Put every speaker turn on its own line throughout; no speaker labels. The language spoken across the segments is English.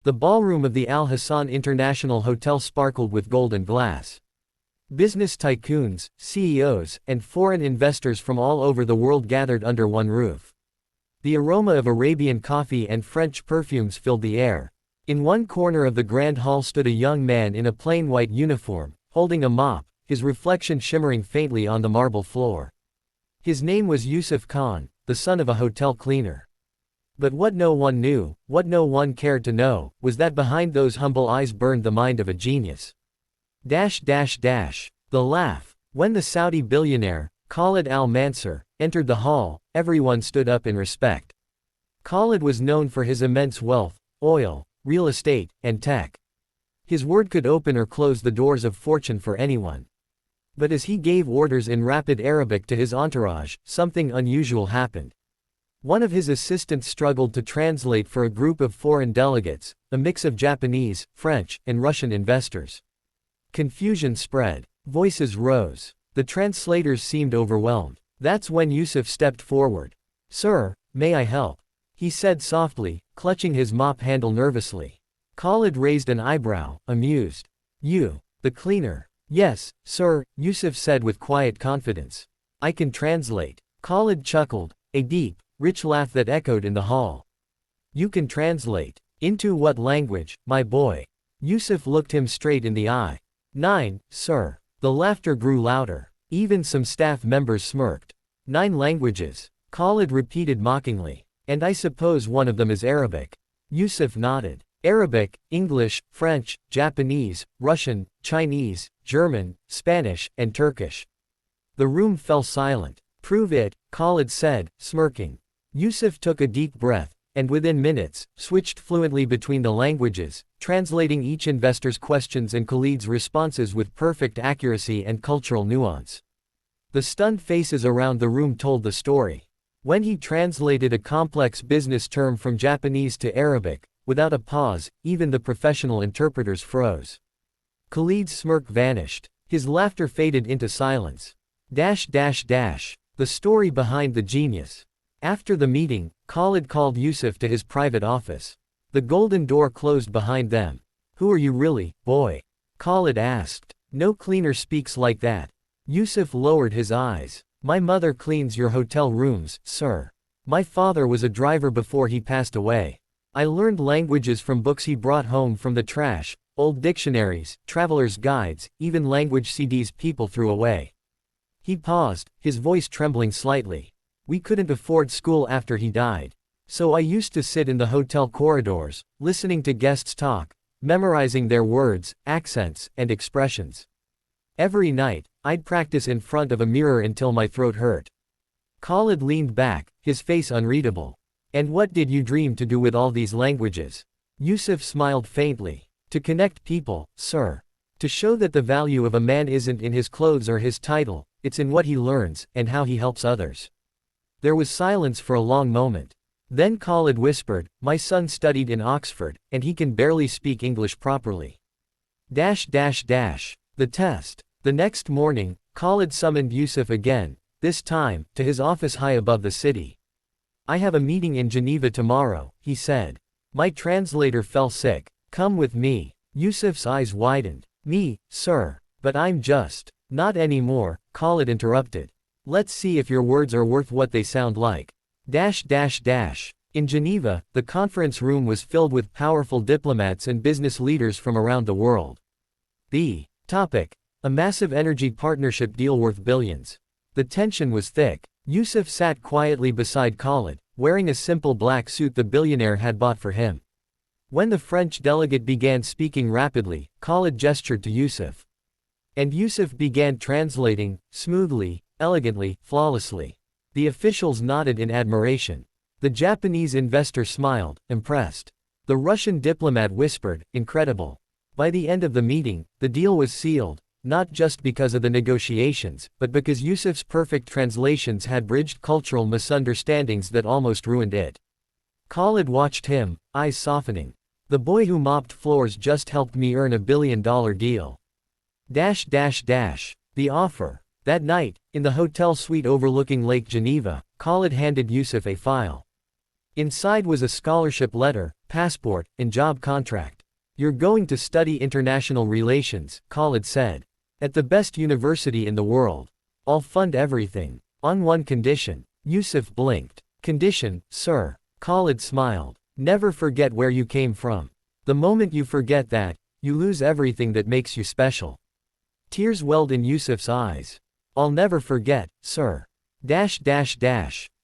The ballroom of the Al Hassan International Hotel sparkled with gold and glass. Business tycoons, CEOs, and foreign investors from all over the world gathered under one roof. The aroma of Arabian coffee and French perfumes filled the air. In one corner of the grand hall stood a young man in a plain white uniform, holding a mop, his reflection shimmering faintly on the marble floor. His name was Yusuf Khan, the son of a hotel cleaner. But what no one knew, what no one cared to know, was that behind those humble eyes burned the mind of a genius. The laugh. When the Saudi billionaire, Khalid al-Mansur, entered the hall, everyone stood up in respect. Khalid was known for his immense wealth, oil, real estate, and tech. His word could open or close the doors of fortune for anyone. But as he gave orders in rapid Arabic to his entourage, something unusual happened. One of his assistants struggled to translate for a group of foreign delegates, a mix of Japanese, French, and Russian investors. Confusion spread. Voices rose. The translators seemed overwhelmed. That's when Yusuf stepped forward. "Sir, may I help?" he said softly, clutching his mop handle nervously. Khalid raised an eyebrow, amused. "You, the cleaner?" "Yes, sir," Yusuf said with quiet confidence. "I can translate." Khalid chuckled, a deep, rich laugh that echoed in the hall. "You can translate? Into what language, my boy?" Yusuf looked him straight in the eye. "9, sir." The laughter grew louder. Even some staff members smirked. "9 languages," Khalid repeated mockingly. "And I suppose one of them is Arabic." Yusuf nodded. "Arabic, English, French, Japanese, Russian, Chinese, German, Spanish, and Turkish." The room fell silent. "Prove it," Khalid said, smirking. Yusuf took a deep breath, and within minutes, switched fluently between the languages, translating each investor's questions and Khalid's responses with perfect accuracy and cultural nuance. The stunned faces around the room told the story. When he translated a complex business term from Japanese to Arabic, without a pause, even the professional interpreters froze. Khalid's smirk vanished. His laughter faded into silence. The story behind the genius. After the meeting, Khalid called Yusuf to his private office. The golden door closed behind them. "Who are you really, boy?" Khalid asked. "No cleaner speaks like that." Yusuf lowered his eyes. "My mother cleans your hotel rooms, sir. My father was a driver before he passed away. I learned languages from books he brought home from the trash, old dictionaries, traveler's guides, even language CDs people threw away." He paused, his voice trembling slightly. "We couldn't afford school after he died. So I used to sit in the hotel corridors, listening to guests talk, memorizing their words, accents, and expressions. Every night, I'd practice in front of a mirror until my throat hurt." Khalid leaned back, his face unreadable. "And what did you dream to do with all these languages?" Yusuf smiled faintly. "To connect people, sir. To show that the value of a man isn't in his clothes or his title, it's in what he learns, and how he helps others." There was silence for a long moment. Then Khalid whispered, "My son studied in Oxford, and he can barely speak English properly." The test. The next morning, Khalid summoned Yusuf again, this time, to his office high above the city. "I have a meeting in Geneva tomorrow," he said. "My translator fell sick. Come with me." Yusuf's eyes widened. "Me, sir. But I'm just—" "Not anymore," Khalid interrupted. "Let's see if your words are worth what they sound like." In Geneva, the conference room was filled with powerful diplomats and business leaders from around the world. The topic: a massive energy partnership deal worth billions. The tension was thick. Yusuf sat quietly beside Khalid, wearing a simple black suit the billionaire had bought for him. When the French delegate began speaking rapidly, Khalid gestured to Yusuf. And Yusuf began translating, smoothly, elegantly, flawlessly. The officials nodded in admiration. The Japanese investor smiled, impressed. The Russian diplomat whispered, "Incredible." By the end of the meeting, the deal was sealed, not just because of the negotiations, but because Yusuf's perfect translations had bridged cultural misunderstandings that almost ruined it. Khalid watched him, eyes softening. "The boy who mopped floors just helped me earn $1 billion deal." The offer. That night, in the hotel suite overlooking Lake Geneva, Khalid handed Yusuf a file. Inside was a scholarship letter, passport, and job contract. "You're going to study international relations," Khalid said. "At the best university in the world. I'll fund everything. On one condition." Yusuf blinked. "Condition, sir?" Khalid smiled. "Never forget where you came from. The moment you forget that, you lose everything that makes you special." Tears welled in Yusuf's eyes. "I'll never forget, sir."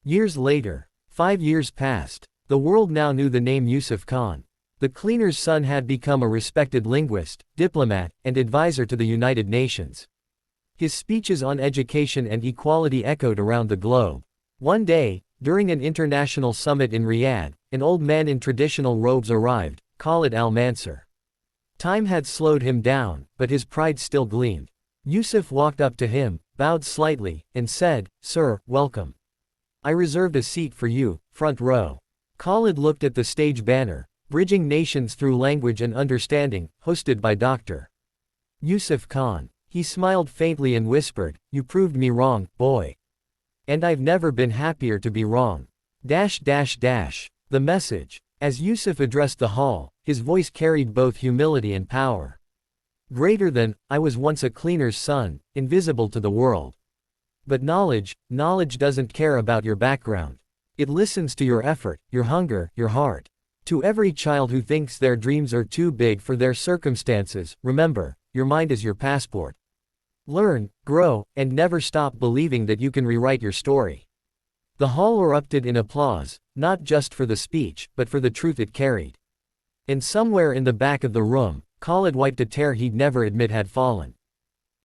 Years later. 5 years passed. The world now knew the name Yusuf Khan. The cleaner's son had become a respected linguist, diplomat, and advisor to the United Nations. His speeches on education and equality echoed around the globe. One day, during an international summit in Riyadh, an old man in traditional robes arrived, Khalid al-Mansur. Time had slowed him down, but his pride still gleamed. Yusuf walked up to him, bowed slightly, and said, "Sir, welcome. I reserved a seat for you, front row." Khalid looked at the stage banner, "Bridging Nations Through Language and Understanding," hosted by Dr. Yusuf Khan. He smiled faintly and whispered, "You proved me wrong, boy. And I've never been happier to be wrong." The message. As Yusuf addressed the hall, his voice carried both humility and power. Greater than, "I was once a cleaner's son, invisible to the world." But knowledge doesn't care about your background. It listens to your effort, your hunger, your heart. To every child who thinks their dreams are too big for their circumstances, remember, your mind is your passport. Learn, grow, and never stop believing that you can rewrite your story. The hall erupted in applause, not just for the speech, but for the truth it carried. And somewhere in the back of the room, Khalid wiped a tear he'd never admit had fallen.